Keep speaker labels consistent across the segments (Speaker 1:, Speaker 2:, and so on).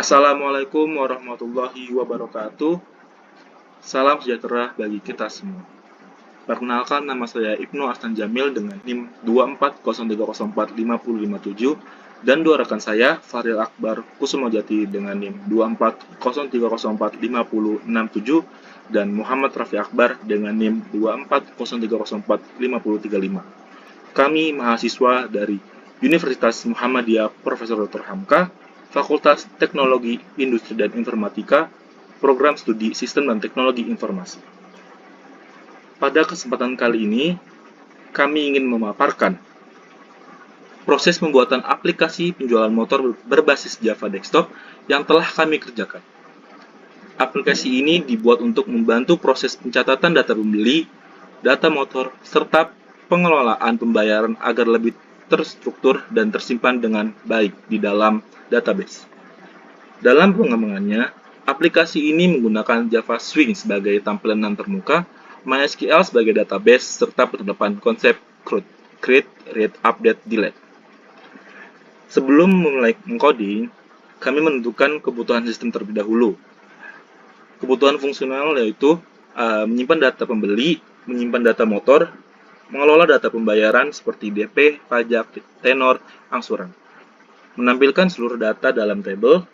Speaker 1: Assalamualaikum warahmatullahi wabarakatuh. Salam sejahtera bagi kita semua. Perkenalkan, nama saya Ibnu Asnan Jamil dengan NIM 240304557 dan dua rekan saya, Faril Akbar Kusumojati dengan NIM 240304567 dan Muhammad Rafi Akbar dengan NIM 240304535. Kami mahasiswa dari Universitas Muhammadiyah Profesor Dr. Hamka, Fakultas Teknologi Industri dan Informatika, Program Studi Sistem dan Teknologi Informasi. Pada kesempatan kali ini, kami ingin memaparkan proses pembuatan aplikasi penjualan motor berbasis Java Desktop yang telah kami kerjakan. Aplikasi ini dibuat untuk membantu proses pencatatan data pembeli, data motor, serta pengelolaan pembayaran agar lebih terstruktur dan tersimpan dengan baik di dalam database. Dalam pengembangannya, aplikasi ini menggunakan Java Swing sebagai tampilan termuka, MySQL sebagai database, serta penerapan konsep create, read, update, delete. Sebelum memulai encoding, kami menentukan kebutuhan sistem terlebih dahulu. Kebutuhan fungsional yaitu menyimpan data pembeli, menyimpan data motor, mengelola data pembayaran seperti DP, pajak, tenor, angsuran, menampilkan seluruh data dalam tabel,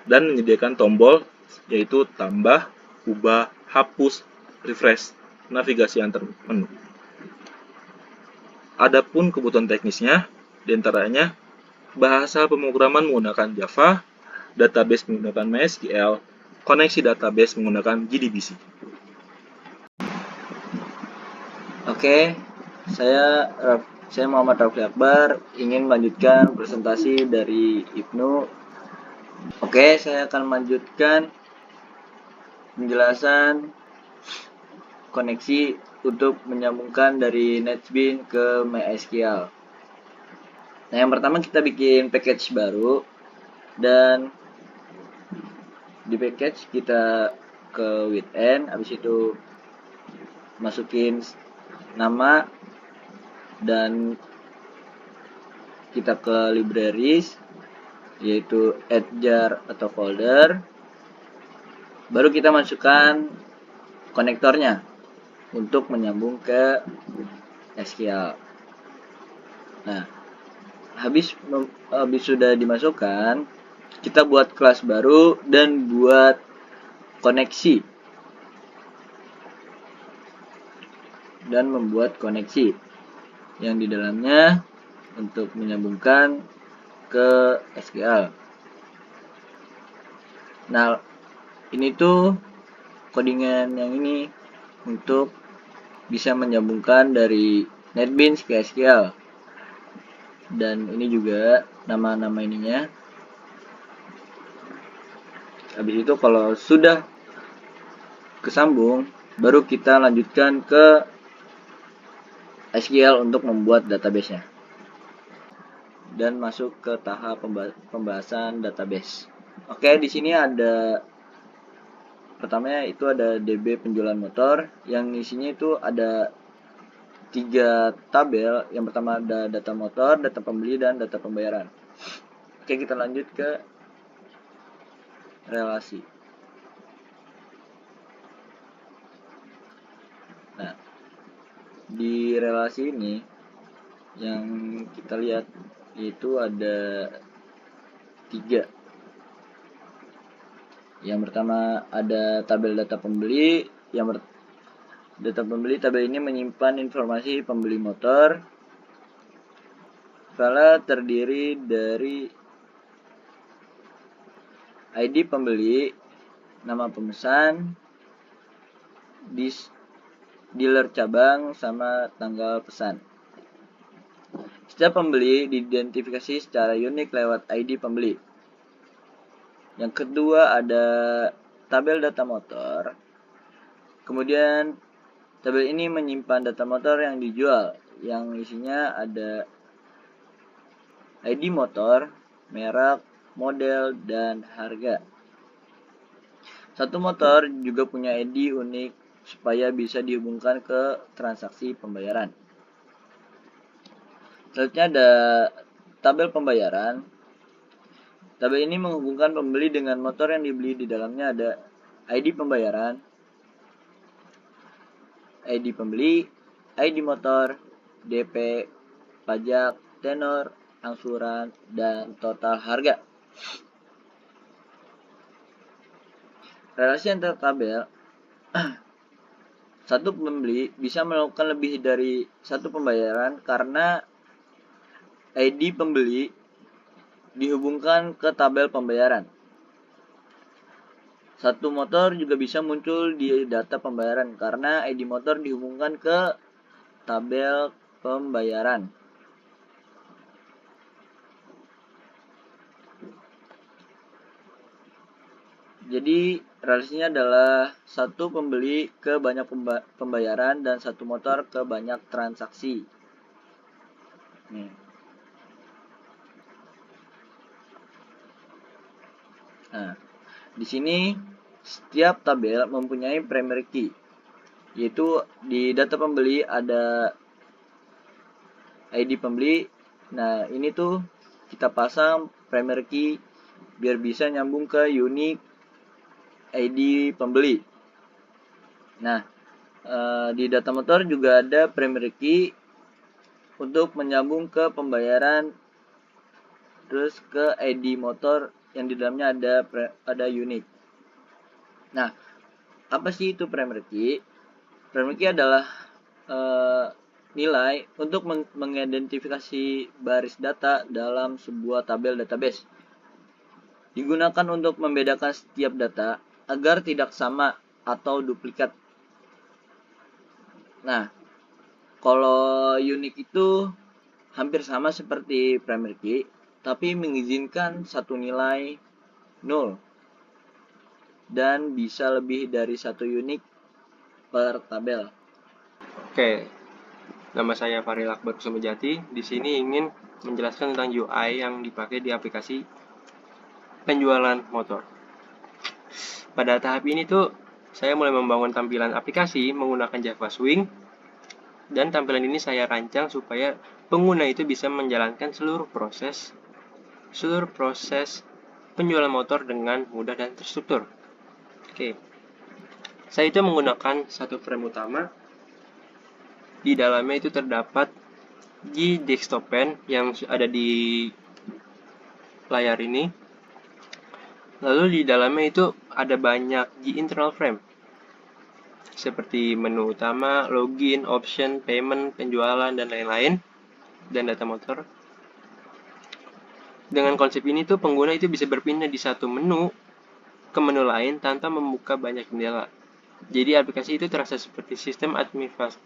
Speaker 1: dan menyediakan tombol yaitu tambah, ubah, hapus, refresh, navigasi antar menu. Adapun kebutuhan teknisnya, diantaranya bahasa pemrograman menggunakan Java, database menggunakan MySQL, koneksi database menggunakan JDBC.
Speaker 2: Oke, saya Muhammad Rafi Akbar ingin melanjutkan presentasi dari Ibnu. Oke, saya akan melanjutkan penjelasan koneksi untuk menyambungkan dari NetBeans ke MySQL. Nah, yang pertama kita bikin package baru dan di package kita ke with-end, habis itu masukin nama dan kita ke libraries yaitu add jar atau folder, baru kita masukkan konektornya untuk menyambung ke SQL. Nah, habis sudah dimasukkan, kita buat kelas baru dan buat koneksi dan membuat koneksi yang di dalamnya untuk menyambungkan ke SQL. Nah, ini tuh codingan yang ini untuk bisa menyambungkan dari NetBeans ke SQL. Dan ini juga nama-nama ininya. Habis itu kalau sudah kesambung, baru kita lanjutkan ke SQL untuk membuat database-nya dan masuk ke tahap pembahasan database. Oke, di sini ada pertamanya itu ada DB penjualan motor yang isinya itu ada 3 tabel. Yang pertama ada data motor, data pembeli, dan data pembayaran. Oke, kita lanjut ke relasi. Nah, di relasi ini yang kita lihat yaitu ada 3. Yang pertama ada tabel data pembeli. Data pembeli, tabel ini menyimpan informasi pembeli motor. File terdiri dari ID pembeli, nama pemesan, dealer cabang, sama tanggal pesan. Setiap pembeli diidentifikasi secara unik lewat ID pembeli. Yang kedua ada tabel data motor. Kemudian tabel ini menyimpan data motor yang dijual, yang isinya ada ID motor, merek, model, dan harga. Satu motor juga punya ID unik supaya bisa dihubungkan ke transaksi pembayaran. Selanjutnya ada tabel pembayaran. Tabel ini menghubungkan pembeli dengan motor yang dibeli. Di dalamnya ada ID pembayaran, ID pembeli, ID motor, DP, pajak, tenor, angsuran, dan total harga. Relasi antar tabel. Satu pembeli bisa melakukan lebih dari satu pembayaran karena ID pembeli dihubungkan ke tabel pembayaran. Satu motor juga bisa muncul di data pembayaran karena ID motor dihubungkan ke tabel pembayaran. Jadi relasinya adalah satu pembeli ke banyak pembayaran dan satu motor ke banyak transaksi. Nih. Nah, di sini setiap tabel mempunyai primary key, yaitu di data pembeli ada ID pembeli. Nah, ini tuh kita pasang primary key biar bisa nyambung ke unique ID pembeli. Nah, di data motor juga ada primary key untuk menyambung ke pembayaran, terus ke ID motor yang di dalamnya ada unique. Nah, apa sih itu primary key? Primary key adalah nilai untuk mengidentifikasi baris data dalam sebuah tabel database. Digunakan untuk membedakan setiap data agar tidak sama atau duplikat. Nah, kalau unique itu hampir sama seperti primary key, tapi mengizinkan satu nilai 0 dan bisa lebih dari satu unique per tabel.
Speaker 3: Oke, nama saya Faril Akbar Kusumejati. Di sini ingin menjelaskan tentang UI yang dipakai di aplikasi penjualan motor. Pada tahap ini tuh saya mulai membangun tampilan aplikasi menggunakan Java Swing, dan tampilan ini saya rancang supaya pengguna itu bisa menjalankan seluruh proses penjualan motor dengan mudah dan terstruktur. Oke, saya itu menggunakan satu frame utama. Di dalamnya itu terdapat G desktop pen yang ada di layar ini. Lalu di dalamnya itu ada banyak G internal frame seperti menu utama, login, option, payment, penjualan, dan lain-lain, dan data motor. Dengan konsep ini tuh pengguna itu bisa berpindah di satu menu ke menu lain tanpa membuka banyak jendela. Jadi aplikasi itu terasa seperti sistem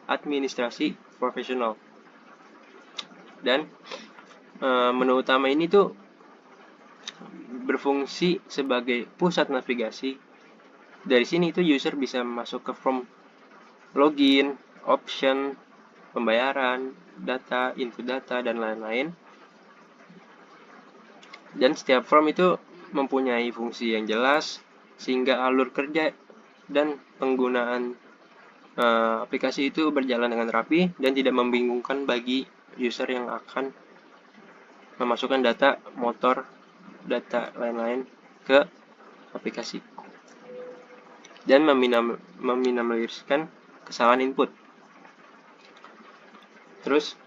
Speaker 3: administrasi profesional. Dan menu utama ini tuh berfungsi sebagai pusat navigasi. Dari sini itu user bisa masuk ke form login, option, pembayaran, data, input data, dan lain-lain. Dan setiap form itu mempunyai fungsi yang jelas sehingga alur kerja dan penggunaan aplikasi itu berjalan dengan rapi dan tidak membingungkan bagi user yang akan memasukkan data motor, data lain-lain ke aplikasi, dan meminimaliskan kesalahan input. Terus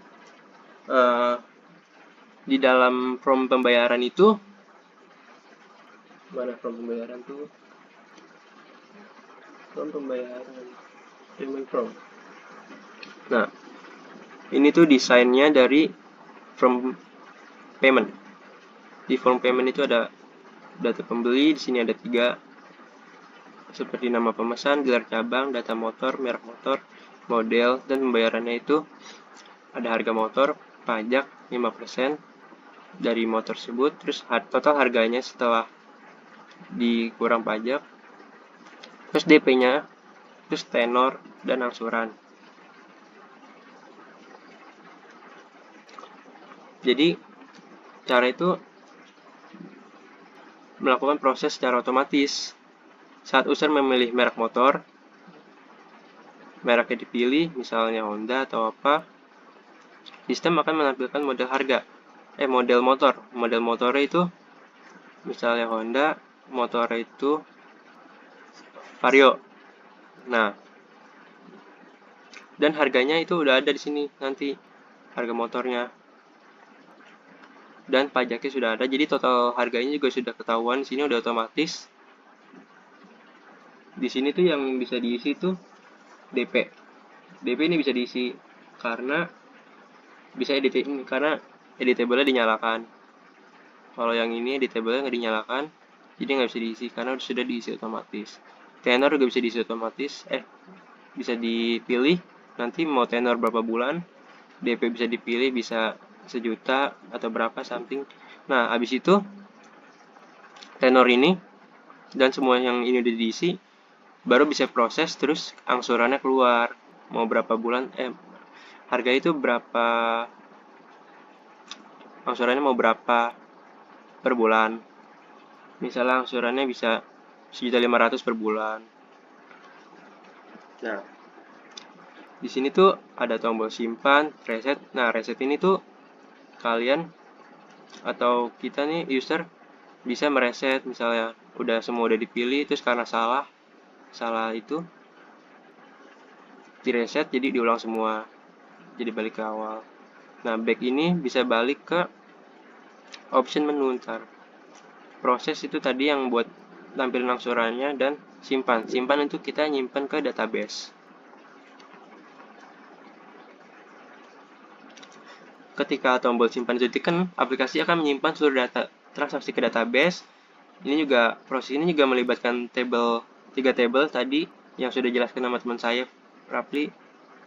Speaker 3: di dalam form pembayaran itu, mana form pembayaran tuh? Form pembayaran, payment form. Nah, ini tuh desainnya dari form payment. Di form payment itu ada data pembeli, di sini ada 3 seperti nama pemesan, gelar cabang, data motor, merek motor, model, dan pembayarannya itu ada harga motor, pajak 5% dari motor tersebut, terus total harganya setelah dikurang pajak, terus DP-nya, terus tenor, dan angsuran. Jadi cara itu melakukan proses secara otomatis. Saat user memilih merek motor, mereknya dipilih, misalnya Honda atau apa, sistem akan menampilkan model motor. Model motornya itu Misalnya Honda, motornya itu Vario. Nah, dan harganya itu udah ada di sini nanti, harga motornya. Dan pajaknya sudah ada, jadi total harganya juga sudah ketahuan. Di sini udah otomatis. Di sini tuh yang bisa diisi tuh DP. DP ini bisa diisi karena bisa editable-nya dinyalakan. Kalau yang ini editable-nya nggak dinyalakan, jadi nggak bisa diisi karena sudah diisi otomatis. Tenor juga bisa diisi otomatis, bisa dipilih nanti mau tenor berapa bulan. DP bisa dipilih, bisa 1 juta atau berapa something. Nah, habis itu tenor ini dan semua yang ini udah diisi, baru bisa proses terus angsurannya keluar. Mau berapa bulan, harga itu berapa, angsurannya mau berapa per bulan. Misalnya angsurannya bisa 1.500.000 per bulan. Nah, di sini tuh ada tombol simpan, reset. Nah, reset ini tuh kalian atau kita nih user bisa mereset, misalnya udah dipilih terus karena salah itu direset, jadi diulang semua, jadi balik ke awal. Nah, back ini bisa balik ke option menu ntar. Proses itu tadi yang buat tampilin angsurannya, dan simpan itu kita nyimpan ke database. Ketika tombol simpan itu ditekan, aplikasi akan menyimpan seluruh data transaksi ke database. Proses ini juga melibatkan 3 table tadi yang sudah dijelaskan sama teman saya, Rapli,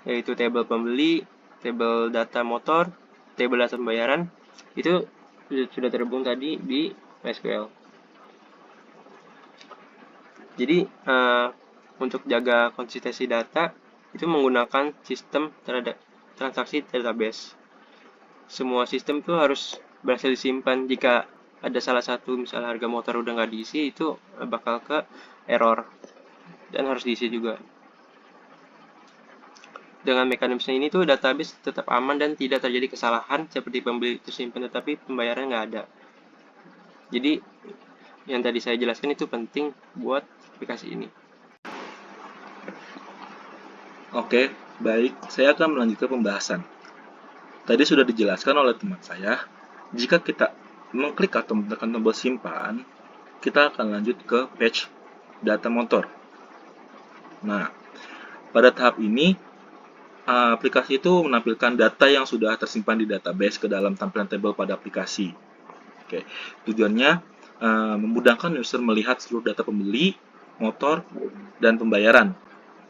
Speaker 3: yaitu table pembeli, table data motor, table data pembayaran. Itu sudah terhubung tadi di MySQL. Jadi untuk jaga konsistensi data itu menggunakan sistem terhadap transaksi database. Semua sistem itu harus berhasil disimpan. Jika ada salah satu, misalnya harga motor udah nggak diisi, itu bakal ke error dan harus diisi juga. Dengan mekanisme ini tuh database tetap aman dan tidak terjadi kesalahan seperti pembeli tersimpan tetapi pembayaran nggak ada. Jadi yang tadi saya jelaskan itu penting buat aplikasi ini.
Speaker 1: Oke, baik. Saya akan melanjutkan pembahasan. Tadi sudah dijelaskan oleh teman saya, jika kita mengklik atau menekan tombol simpan, kita akan lanjut ke page data motor. Nah, pada tahap ini, aplikasi itu menampilkan data yang sudah tersimpan di database ke dalam tampilan tabel pada aplikasi. Oke, tujuannya memudahkan user melihat seluruh data pembeli, motor, dan pembayaran,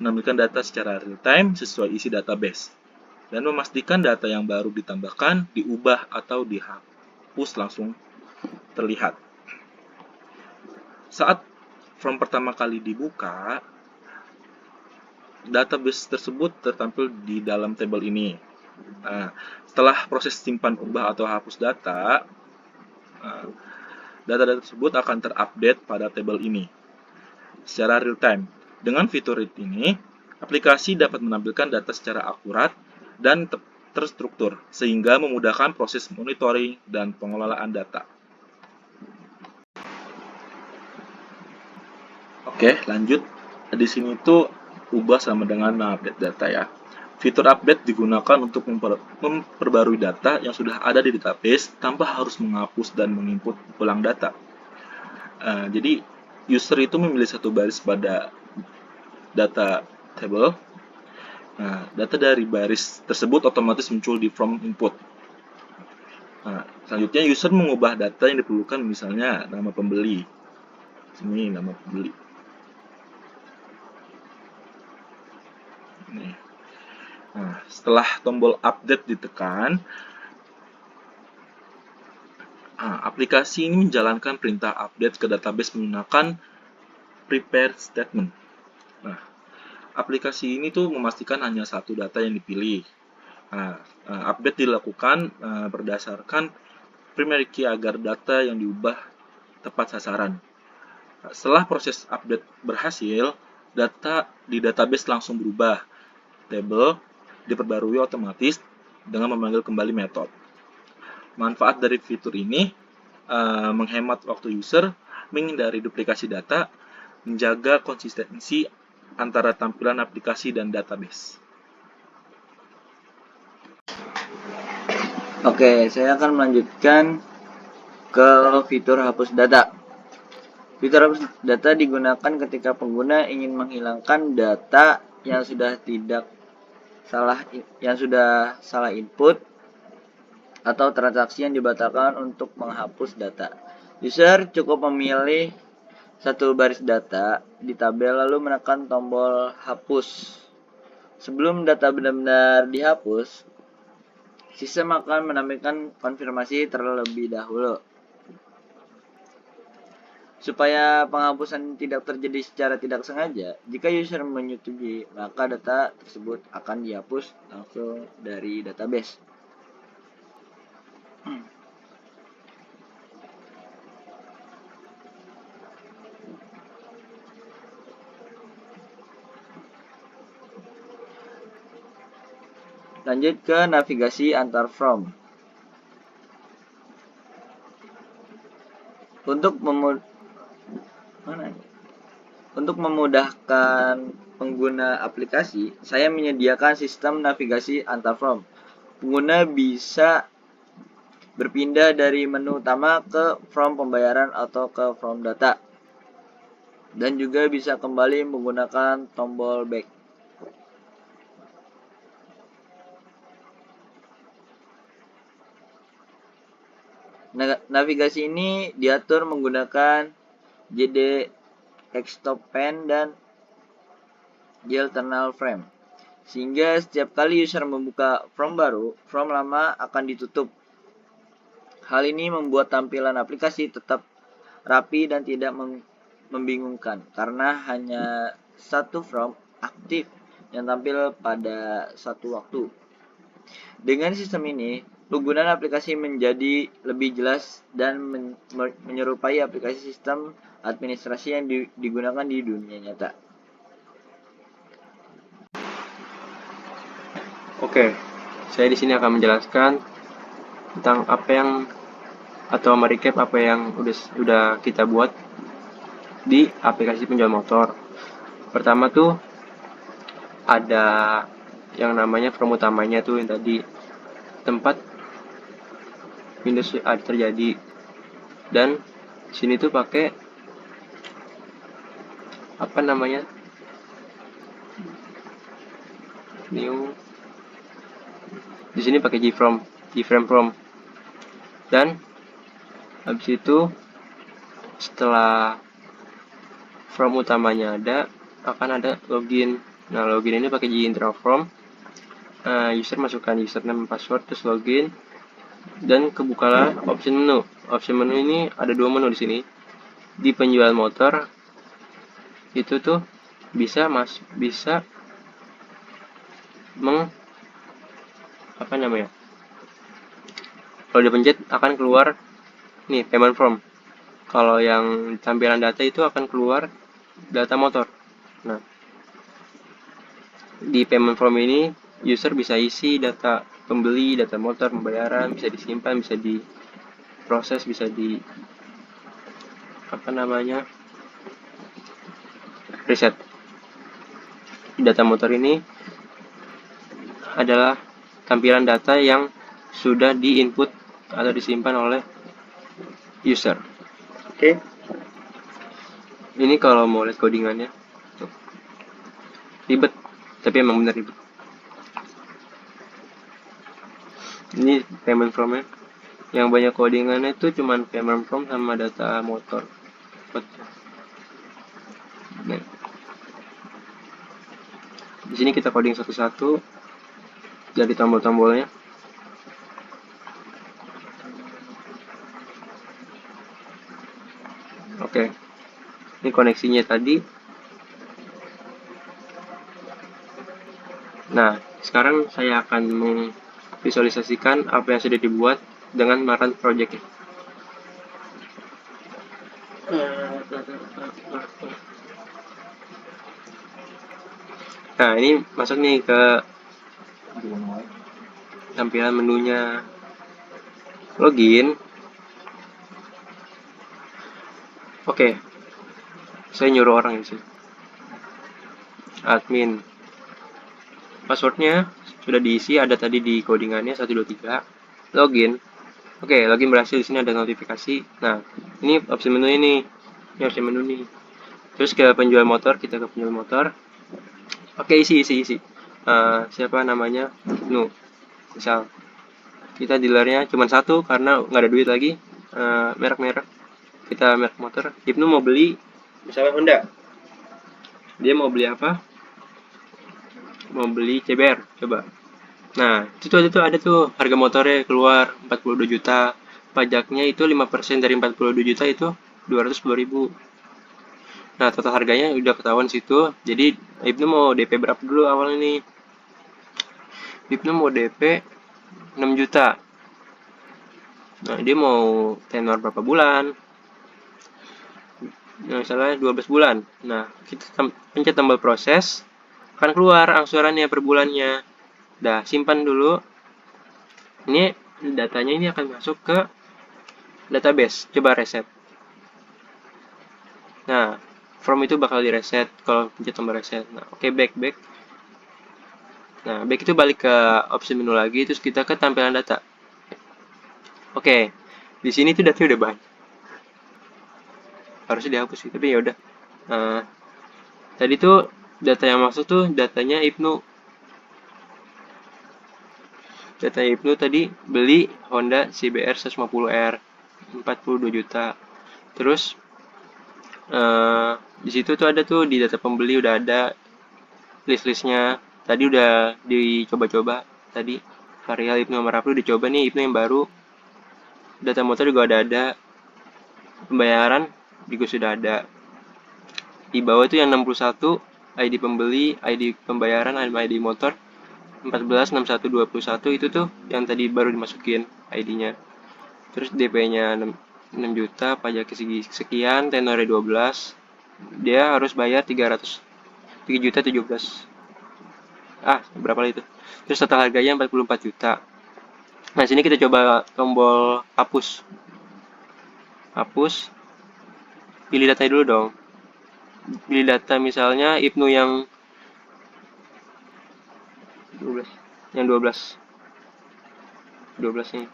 Speaker 1: menampilkan data secara real-time sesuai isi database, dan memastikan data yang baru ditambahkan, diubah, atau dihapus langsung terlihat. Saat form pertama kali dibuka, database tersebut tertampil di dalam tabel ini. Nah, setelah proses simpan, ubah, atau hapus data, data tersebut akan terupdate pada tabel ini secara real time. Dengan fitur ini, aplikasi dapat menampilkan data secara akurat dan terstruktur, sehingga memudahkan proses monitoring dan pengelolaan data. Oke, lanjut. Di sini tuh ubah sama dengan update data ya. Fitur update digunakan untuk memperbarui data yang sudah ada di database tanpa harus menghapus dan menginput ulang data. Jadi, user itu memilih satu baris pada data table. Nah, data dari baris tersebut otomatis muncul di form input. Nah, selanjutnya user mengubah data yang diperlukan, misalnya nama pembeli. Sini nama pembeli. Nah, setelah tombol update ditekan, aplikasi ini menjalankan perintah update ke database menggunakan prepare statement. Nah, aplikasi ini tuh memastikan hanya satu data yang dipilih. Nah, update dilakukan berdasarkan primary key agar data yang diubah tepat sasaran. Setelah proses update berhasil, data di database langsung berubah. Table diperbarui otomatis dengan memanggil kembali metode. Manfaat dari fitur ini, menghemat waktu user, menghindari duplikasi data, menjaga konsistensi antara tampilan aplikasi dan database.
Speaker 2: Oke, saya akan melanjutkan ke fitur hapus data. Fitur hapus data digunakan ketika pengguna ingin menghilangkan data yang sudah salah input atau transaksi yang dibatalkan untuk menghapus data. User cukup memilih satu baris data di tabel lalu menekan tombol hapus. Sebelum data benar-benar dihapus, sistem akan menampilkan konfirmasi terlebih dahulu. Supaya penghapusan tidak terjadi secara tidak sengaja, jika user menyetujui, maka data tersebut akan dihapus langsung dari database. Lanjut ke navigasi antar from. Untuk memudahkan pengguna aplikasi, saya menyediakan sistem navigasi antar from. Pengguna bisa berpindah dari menu utama ke from pembayaran atau ke from data. Dan juga bisa kembali menggunakan tombol back. Navigasi ini diatur menggunakan JD Extop Pen dan Gilternal Frame. Sehingga setiap kali user membuka from baru, from lama akan ditutup. Hal ini membuat tampilan aplikasi tetap rapi dan tidak membingungkan karena hanya satu from aktif yang tampil pada satu waktu. Dengan sistem ini, penggunaan aplikasi menjadi lebih jelas dan menyerupai aplikasi sistem administrasi yang digunakan di dunia nyata.
Speaker 3: Oke, saya di sini akan menjelaskan tentang atau merecap apa yang udah kita buat di aplikasi penjual motor. Pertama tuh ada yang namanya from utamanya tuh yang tadi tempat Windows ada terjadi, dan sini tuh pakai new, di sini pakai gframe from, dan habis itu setelah from utamanya akan ada login. Nah, login ini pakai ginternal from. User masukkan username password terus login, dan kebukalah option menu. Option menu ini ada dua menu di sini. Di penjual motor itu tuh bisa kalau dipencet akan keluar nih payment from. Kalau yang tampilan data itu akan keluar data motor. Nah, di payment from ini user bisa isi data pembeli, data motor, pembayaran, bisa disimpan, bisa diproses, bisa di reset. Data motor ini adalah tampilan data yang sudah diinput atau disimpan oleh user. Oke. Ini kalau mau lihat codingannya ribet, tapi emang bener ribet. Ini payment from-nya. Yang banyak codingannya itu cuman payment from sama data motor. Nah, di sini kita coding satu-satu dari tombol-tombolnya. Oke. Ini koneksinya tadi. Nah, sekarang saya akan memvisualisasikan apa yang sudah dibuat dengan menggunakan project. Nah, ini masuk nih ke tampilan menunya login. Oke, saya nyuruh orang ini sih. Admin. Passwordnya sudah diisi, ada tadi di codingannya 123. Login. Oke, login berhasil. Di sini ada notifikasi. Nah, ini opsi menu ini. Ini opsi menu nih. Terus ke penjual motor, kita ke penjual motor. Oke, isi. Siapa namanya? Nu. Misal kita dealernya cuma satu karena nggak ada duit lagi. Merek-merek. Kita merek motor. Ibnu mau beli misalnya Honda. Dia mau beli apa? Mau beli CBR, coba. Nah, itu ada tuh harga motornya keluar 42 juta. Pajaknya itu 5% dari 42 juta itu 210.000. Nah, total harganya udah ketahuan situ. Jadi, Ibnu mau DP berapa dulu awal ini? Ibnu mau DP 6 juta. Nah, dia mau tenor berapa bulan? Nah, misalnya 12 bulan. Nah, kita pencet tombol proses, akan keluar angsurannya per bulannya. Dah, simpan dulu. Ini datanya ini akan masuk ke database. Coba reset. Nah, form itu bakal di reset kalau pencet tombol reset. Nah, oke, back. Nah, back itu balik ke opsi menu lagi, terus kita ke tampilan data. Oke, di sini tuh datanya udah banyak. Harusnya dihapus sih, tapi ya udah. Nah, tadi tuh data yang masuk tuh datanya Ibnu. Data Ibnu tadi beli Honda CBR 150R 42 juta. Terus di situ tuh ada tuh di data pembeli udah ada list-listnya. Tadi udah dicoba-coba tadi varial Ibnu nomor apa udah coba nih Ibnu yang baru. Data motor juga ada. Pembayaran juga sudah ada. Di bawah itu yang 61 ID pembeli, ID pembayaran, ID motor 146121 itu tuh yang tadi baru dimasukin ID-nya. Terus DP-nya 6 juta, pajak sekian, tenornya 12. Dia harus bayar 3 juta 17. Berapa lah itu? Terus total harganya 44 juta. Nah, sini kita coba tombol hapus. Hapus. Pilih data dulu dong. Pilih data misalnya Ibnu yang 12. Yang 12 nih.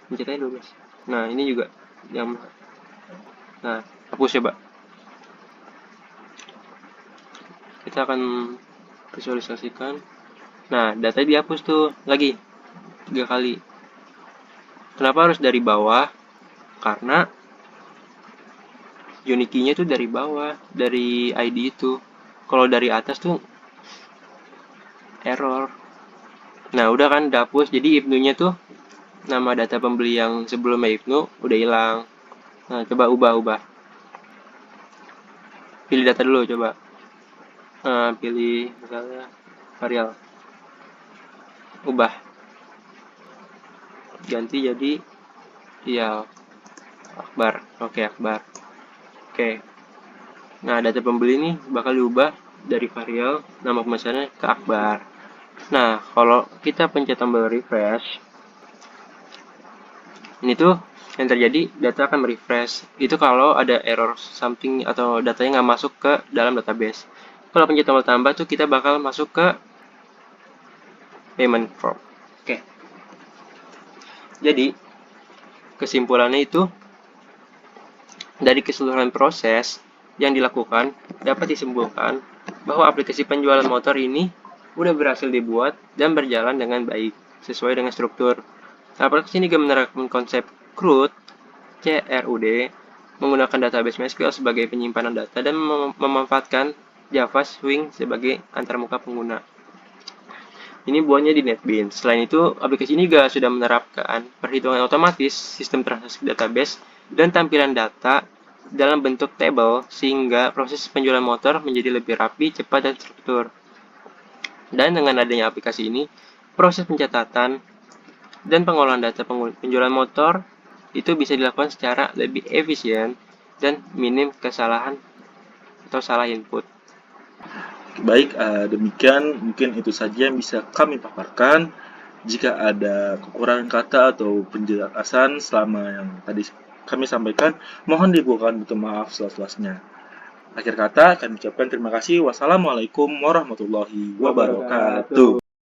Speaker 3: Pencet aja 12. Nah, ini juga yang hapus coba. Kita akan visualisasikan. Nah, data dihapus tuh lagi 3 kali. Kenapa harus dari bawah? Karena unique key-nya tuh dari bawah, dari ID itu. Kalau dari atas tuh error. Nah, udah kan dihapus. Jadi Ibnu-nya tuh nama data pembeli yang sebelumnya Ibnu udah hilang. Nah, coba ubah. Pilih data dulu coba. Nah, pilih misalnya varial. Ubah. Ganti jadi ya Akbar. Oke, Akbar. Oke. Nah, data pembeli ini bakal diubah dari varial nama pemesannya ke Akbar. Nah, kalau kita pencet tombol refresh, ini tuh yang terjadi data akan merefresh. Itu kalau ada error something atau datanya nggak masuk ke dalam database. Kalau pencet tombol tambah tuh kita bakal masuk ke payment form. Oke. Jadi kesimpulannya itu dari keseluruhan proses yang dilakukan dapat disimpulkan bahwa aplikasi penjualan motor ini udah berhasil dibuat dan berjalan dengan baik sesuai dengan struktur. Aplikasi ini juga menerapkan konsep CRUD, menggunakan database MySQL sebagai penyimpanan data dan memanfaatkan Java Swing sebagai antarmuka pengguna. Ini buahnya di NetBeans. Selain itu, aplikasi ini juga sudah menerapkan perhitungan otomatis, sistem transaksi database, dan tampilan data dalam bentuk table sehingga proses penjualan motor menjadi lebih rapi, cepat, dan terstruktur. Dan dengan adanya aplikasi ini, proses pencatatan dan pengolahan data penjualan motor itu bisa dilakukan secara lebih efisien dan minim kesalahan atau salah input.
Speaker 1: Baik, demikian mungkin itu saja yang bisa kami paparkan. Jika ada kekurangan kata atau penjelasan selama yang tadi kami sampaikan, mohon dibukakan pintu maaf seluas-luasnya. Akhir kata, kami ucapkan terima kasih. Wassalamualaikum warahmatullahi wabarakatuh.